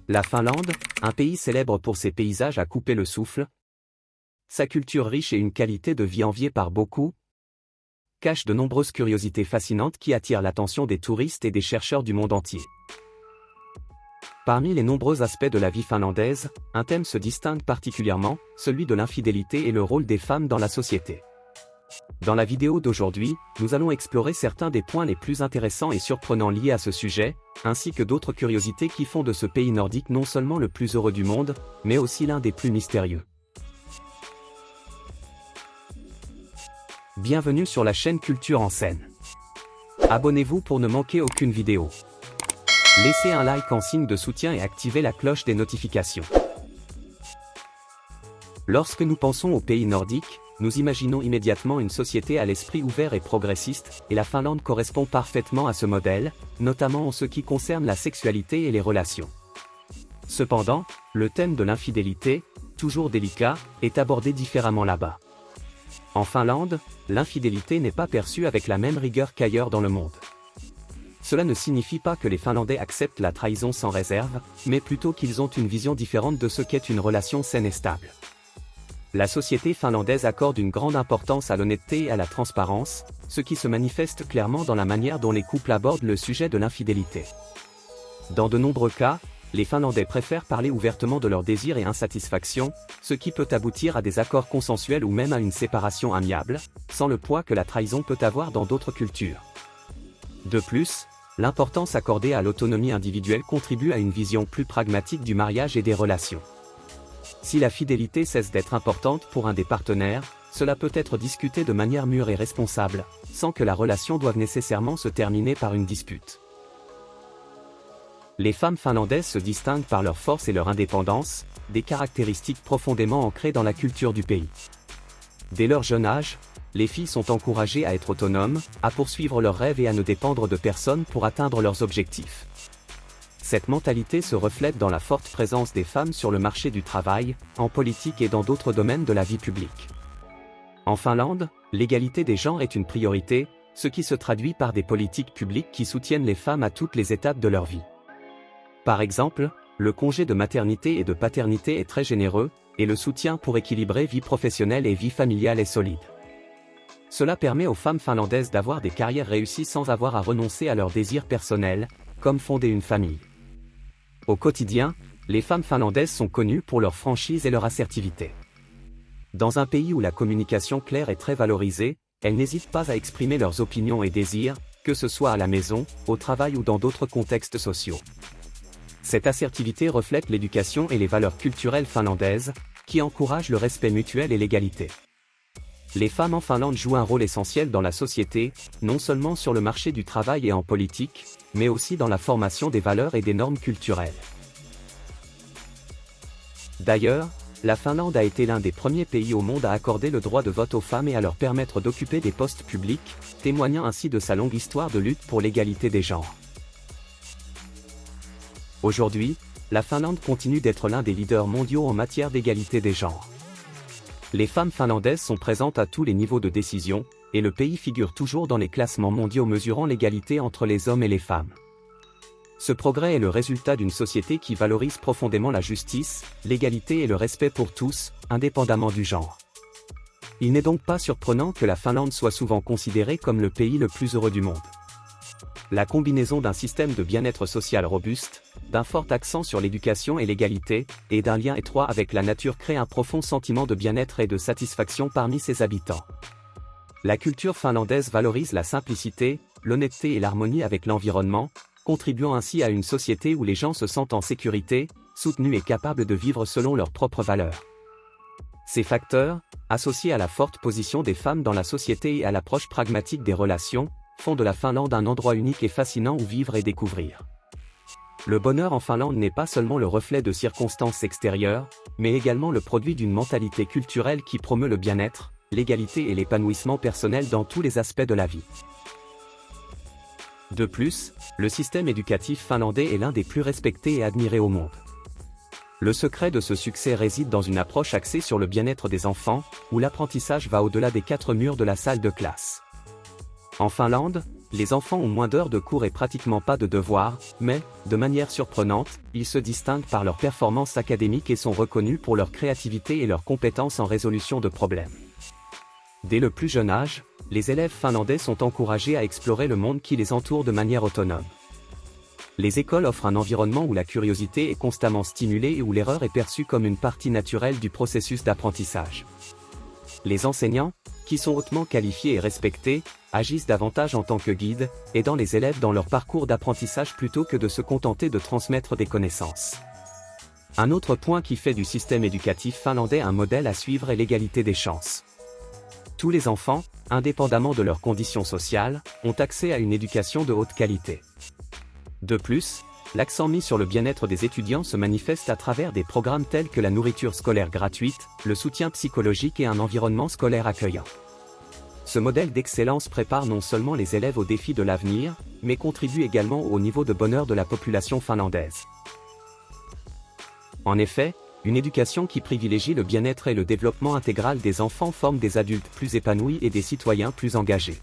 La Finlande, un pays célèbre pour ses paysages à couper le souffle, sa culture riche et une qualité de vie enviée par beaucoup, cache de nombreuses curiosités fascinantes qui attirent l'attention des touristes et des chercheurs du monde entier. Parmi les nombreux aspects de la vie finlandaise, un thème se distingue particulièrement, celui de l'infidélité et le rôle des femmes dans la société. Dans la vidéo d'aujourd'hui, nous allons explorer certains des points les plus intéressants et surprenants liés à ce sujet, ainsi que d'autres curiosités qui font de ce pays nordique non seulement le plus heureux du monde, mais aussi l'un des plus mystérieux. Bienvenue sur la chaîne Culture en scène. Abonnez-vous pour ne manquer aucune vidéo. Laissez un like en signe de soutien et activez la cloche des notifications. Lorsque nous pensons au pays nordique, nous imaginons immédiatement une société à l'esprit ouvert et progressiste, et la Finlande correspond parfaitement à ce modèle, notamment en ce qui concerne la sexualité et les relations. Cependant, le thème de l'infidélité, toujours délicat, est abordé différemment là-bas. En Finlande, l'infidélité n'est pas perçue avec la même rigueur qu'ailleurs dans le monde. Cela ne signifie pas que les Finlandais acceptent la trahison sans réserve, mais plutôt qu'ils ont une vision différente de ce qu'est une relation saine et stable. La société finlandaise accorde une grande importance à l'honnêteté et à la transparence, ce qui se manifeste clairement dans la manière dont les couples abordent le sujet de l'infidélité. Dans de nombreux cas, les Finlandais préfèrent parler ouvertement de leurs désirs et insatisfactions, ce qui peut aboutir à des accords consensuels ou même à une séparation amiable, sans le poids que la trahison peut avoir dans d'autres cultures. De plus, l'importance accordée à l'autonomie individuelle contribue à une vision plus pragmatique du mariage et des relations. Si la fidélité cesse d'être importante pour un des partenaires, cela peut être discuté de manière mûre et responsable, sans que la relation doive nécessairement se terminer par une dispute. Les femmes finlandaises se distinguent par leur force et leur indépendance, des caractéristiques profondément ancrées dans la culture du pays. Dès leur jeune âge, les filles sont encouragées à être autonomes, à poursuivre leurs rêves et à ne dépendre de personne pour atteindre leurs objectifs. Cette mentalité se reflète dans la forte présence des femmes sur le marché du travail, en politique et dans d'autres domaines de la vie publique. En Finlande, l'égalité des genres est une priorité, ce qui se traduit par des politiques publiques qui soutiennent les femmes à toutes les étapes de leur vie. Par exemple, le congé de maternité et de paternité est très généreux, et le soutien pour équilibrer vie professionnelle et vie familiale est solide. Cela permet aux femmes finlandaises d'avoir des carrières réussies sans avoir à renoncer à leurs désirs personnels, comme fonder une famille. Au quotidien, les femmes finlandaises sont connues pour leur franchise et leur assertivité. Dans un pays où la communication claire est très valorisée, elles n'hésitent pas à exprimer leurs opinions et désirs, que ce soit à la maison, au travail ou dans d'autres contextes sociaux. Cette assertivité reflète l'éducation et les valeurs culturelles finlandaises, qui encouragent le respect mutuel et l'égalité. Les femmes en Finlande jouent un rôle essentiel dans la société, non seulement sur le marché du travail et en politique, mais aussi dans la formation des valeurs et des normes culturelles. D'ailleurs, la Finlande a été l'un des premiers pays au monde à accorder le droit de vote aux femmes et à leur permettre d'occuper des postes publics, témoignant ainsi de sa longue histoire de lutte pour l'égalité des genres. Aujourd'hui, la Finlande continue d'être l'un des leaders mondiaux en matière d'égalité des genres. Les femmes finlandaises sont présentes à tous les niveaux de décision, et le pays figure toujours dans les classements mondiaux mesurant l'égalité entre les hommes et les femmes. Ce progrès est le résultat d'une société qui valorise profondément la justice, l'égalité et le respect pour tous, indépendamment du genre. Il n'est donc pas surprenant que la Finlande soit souvent considérée comme le pays le plus heureux du monde. La combinaison d'un système de bien-être social robuste, d'un fort accent sur l'éducation et l'égalité, et d'un lien étroit avec la nature crée un profond sentiment de bien-être et de satisfaction parmi ses habitants. La culture finlandaise valorise la simplicité, l'honnêteté et l'harmonie avec l'environnement, contribuant ainsi à une société où les gens se sentent en sécurité, soutenus et capables de vivre selon leurs propres valeurs. Ces facteurs, associés à la forte position des femmes dans la société et à l'approche pragmatique des relations, font de la Finlande un endroit unique et fascinant où vivre et découvrir. Le bonheur en Finlande n'est pas seulement le reflet de circonstances extérieures, mais également le produit d'une mentalité culturelle qui promeut le bien-être, l'égalité et l'épanouissement personnel dans tous les aspects de la vie. De plus, le système éducatif finlandais est l'un des plus respectés et admirés au monde. Le secret de ce succès réside dans une approche axée sur le bien-être des enfants, où l'apprentissage va au-delà des 4 murs de la salle de classe. En Finlande, les enfants ont moins d'heures de cours et pratiquement pas de devoirs, mais, de manière surprenante, ils se distinguent par leur performance académique et sont reconnus pour leur créativité et leurs compétences en résolution de problèmes. Dès le plus jeune âge, les élèves finlandais sont encouragés à explorer le monde qui les entoure de manière autonome. Les écoles offrent un environnement où la curiosité est constamment stimulée et où l'erreur est perçue comme une partie naturelle du processus d'apprentissage. Les enseignants, qui sont hautement qualifiés et respectés, agissent davantage en tant que guides, aidant les élèves dans leur parcours d'apprentissage plutôt que de se contenter de transmettre des connaissances. Un autre point qui fait du système éducatif finlandais un modèle à suivre est l'égalité des chances. Tous les enfants, indépendamment de leurs conditions sociales, ont accès à une éducation de haute qualité. De plus, l'accent mis sur le bien-être des étudiants se manifeste à travers des programmes tels que la nourriture scolaire gratuite, le soutien psychologique et un environnement scolaire accueillant. Ce modèle d'excellence prépare non seulement les élèves aux défis de l'avenir, mais contribue également au niveau de bonheur de la population finlandaise. En effet, une éducation qui privilégie le bien-être et le développement intégral des enfants forme des adultes plus épanouis et des citoyens plus engagés.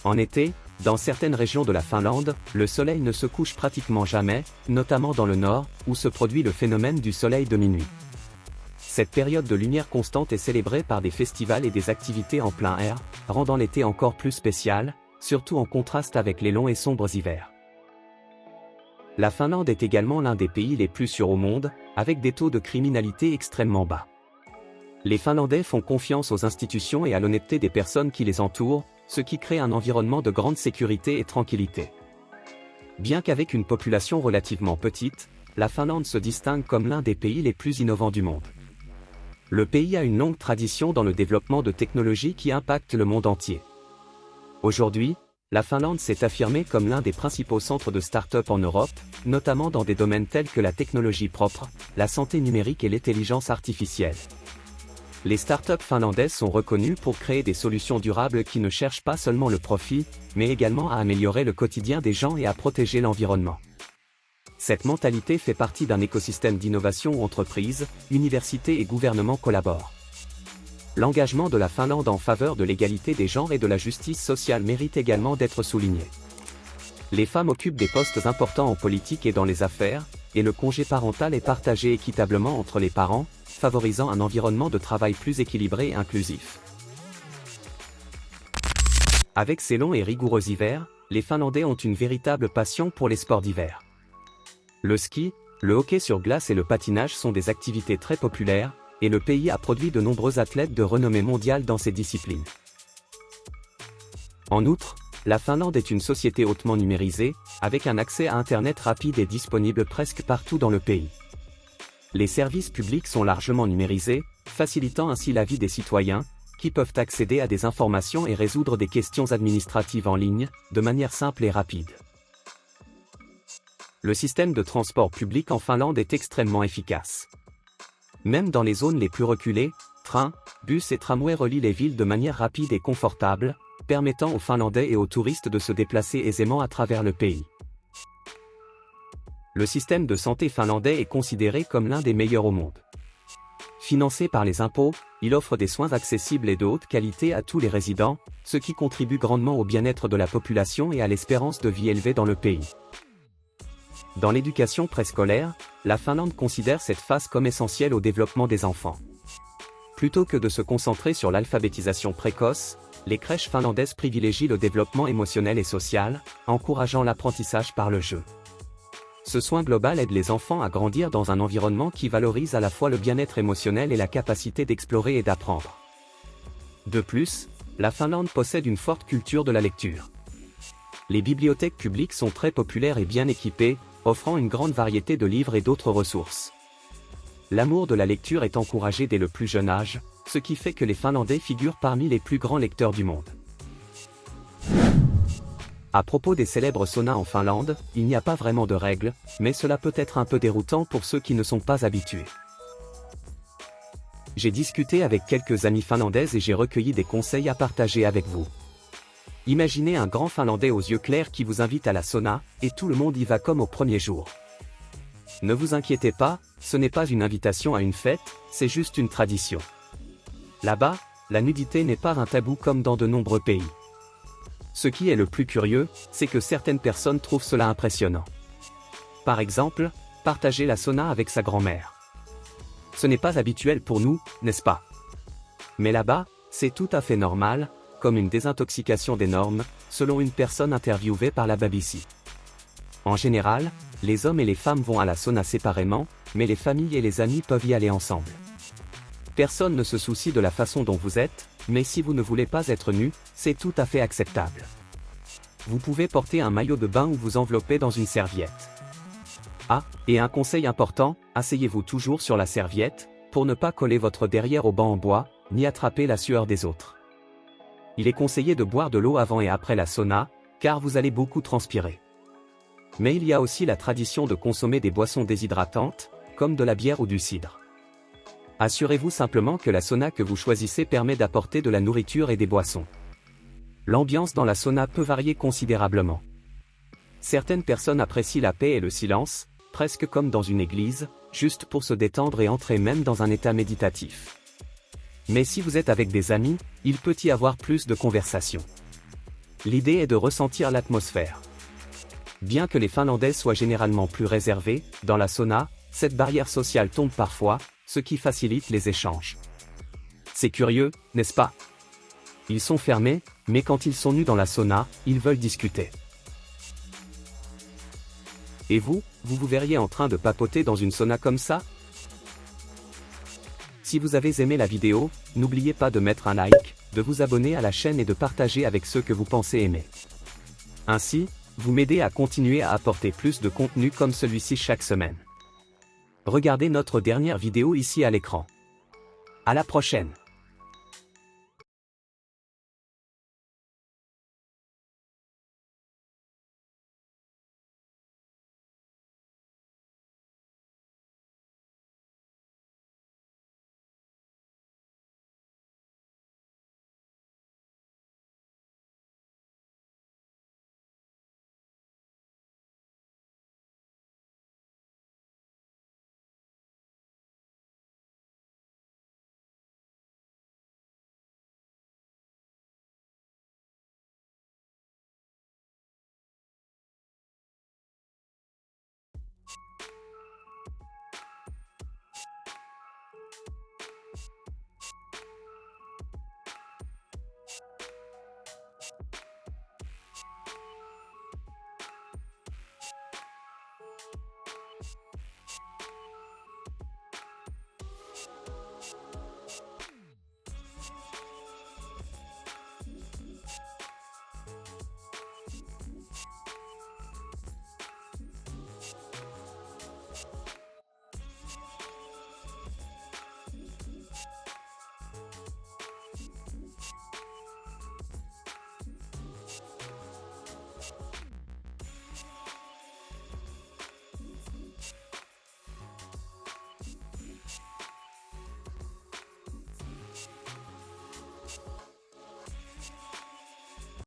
En été, dans certaines régions de la Finlande, le soleil ne se couche pratiquement jamais, notamment dans le nord, où se produit le phénomène du soleil de minuit. Cette période de lumière constante est célébrée par des festivals et des activités en plein air, rendant l'été encore plus spécial, surtout en contraste avec les longs et sombres hivers. La Finlande est également l'un des pays les plus sûrs au monde, avec des taux de criminalité extrêmement bas. Les Finlandais font confiance aux institutions et à l'honnêteté des personnes qui les entourent, ce qui crée un environnement de grande sécurité et tranquillité. Bien qu'avec une population relativement petite, la Finlande se distingue comme l'un des pays les plus innovants du monde. Le pays a une longue tradition dans le développement de technologies qui impactent le monde entier. Aujourd'hui, la Finlande s'est affirmée comme l'un des principaux centres de start-up en Europe, notamment dans des domaines tels que la technologie propre, la santé numérique et l'intelligence artificielle. Les start-up finlandaises sont reconnues pour créer des solutions durables qui ne cherchent pas seulement le profit, mais également à améliorer le quotidien des gens et à protéger l'environnement. Cette mentalité fait partie d'un écosystème d'innovation où entreprises, universités et gouvernements collaborent. L'engagement de la Finlande en faveur de l'égalité des genres et de la justice sociale mérite également d'être souligné. Les femmes occupent des postes importants en politique et dans les affaires, et le congé parental est partagé équitablement entre les parents, favorisant un environnement de travail plus équilibré et inclusif. Avec ces longs et rigoureux hivers, les Finlandais ont une véritable passion pour les sports d'hiver. Le ski, le hockey sur glace et le patinage sont des activités très populaires, et le pays a produit de nombreux athlètes de renommée mondiale dans ces disciplines. En outre, la Finlande est une société hautement numérisée, avec un accès à Internet rapide et disponible presque partout dans le pays. Les services publics sont largement numérisés, facilitant ainsi la vie des citoyens, qui peuvent accéder à des informations et résoudre des questions administratives en ligne, de manière simple et rapide. Le système de transport public en Finlande est extrêmement efficace. Même dans les zones les plus reculées, trains, bus et tramways relient les villes de manière rapide et confortable, permettant aux Finlandais et aux touristes de se déplacer aisément à travers le pays. Le système de santé finlandais est considéré comme l'un des meilleurs au monde. Financé par les impôts, il offre des soins accessibles et de haute qualité à tous les résidents, ce qui contribue grandement au bien-être de la population et à l'espérance de vie élevée dans le pays. Dans l'éducation préscolaire, la Finlande considère cette phase comme essentielle au développement des enfants. Plutôt que de se concentrer sur l'alphabétisation précoce, les crèches finlandaises privilégient le développement émotionnel et social, encourageant l'apprentissage par le jeu. Ce soin global aide les enfants à grandir dans un environnement qui valorise à la fois le bien-être émotionnel et la capacité d'explorer et d'apprendre. De plus, la Finlande possède une forte culture de la lecture. Les bibliothèques publiques sont très populaires et bien équipées, offrant une grande variété de livres et d'autres ressources. L'amour de la lecture est encouragé dès le plus jeune âge, ce qui fait que les Finlandais figurent parmi les plus grands lecteurs du monde. À propos des célèbres saunas en Finlande, il n'y a pas vraiment de règles, mais cela peut être un peu déroutant pour ceux qui ne sont pas habitués. J'ai discuté avec quelques amis finlandaises et j'ai recueilli des conseils à partager avec vous. Imaginez un grand Finlandais aux yeux clairs qui vous invite à la sauna, et tout le monde y va comme au premier jour. Ne vous inquiétez pas, ce n'est pas une invitation à une fête, c'est juste une tradition. Là-bas, la nudité n'est pas un tabou comme dans de nombreux pays. Ce qui est le plus curieux, c'est que certaines personnes trouvent cela impressionnant. Par exemple, partager la sauna avec sa grand-mère. Ce n'est pas habituel pour nous, n'est-ce pas? Mais là-bas, c'est tout à fait normal, comme une désintoxication des normes, selon une personne interviewée par la BBC. En général, les hommes et les femmes vont à la sauna séparément, mais les familles et les amis peuvent y aller ensemble. Personne ne se soucie de la façon dont vous êtes, mais si vous ne voulez pas être nu, c'est tout à fait acceptable. Vous pouvez porter un maillot de bain ou vous envelopper dans une serviette. Ah, et un conseil important, asseyez-vous toujours sur la serviette, pour ne pas coller votre derrière au banc en bois, ni attraper la sueur des autres. Il est conseillé de boire de l'eau avant et après la sauna, car vous allez beaucoup transpirer. Mais il y a aussi la tradition de consommer des boissons déshydratantes, comme de la bière ou du cidre. Assurez-vous simplement que la sauna que vous choisissez permet d'apporter de la nourriture et des boissons. L'ambiance dans la sauna peut varier considérablement. Certaines personnes apprécient la paix et le silence, presque comme dans une église, juste pour se détendre et entrer même dans un état méditatif. Mais si vous êtes avec des amis, il peut y avoir plus de conversation. L'idée est de ressentir l'atmosphère. Bien que les Finlandais soient généralement plus réservés, dans la sauna, cette barrière sociale tombe parfois, ce qui facilite les échanges. C'est curieux, n'est-ce pas? Ils sont fermés, mais quand ils sont nus dans la sauna, ils veulent discuter. Et vous vous verriez en train de papoter dans une sauna comme ça? Si vous avez aimé la vidéo, n'oubliez pas de mettre un like, de vous abonner à la chaîne et de partager avec ceux que vous pensez aimer. Ainsi, vous m'aidez à continuer à apporter plus de contenu comme celui-ci chaque semaine. Regardez notre dernière vidéo ici à l'écran. À la prochaine!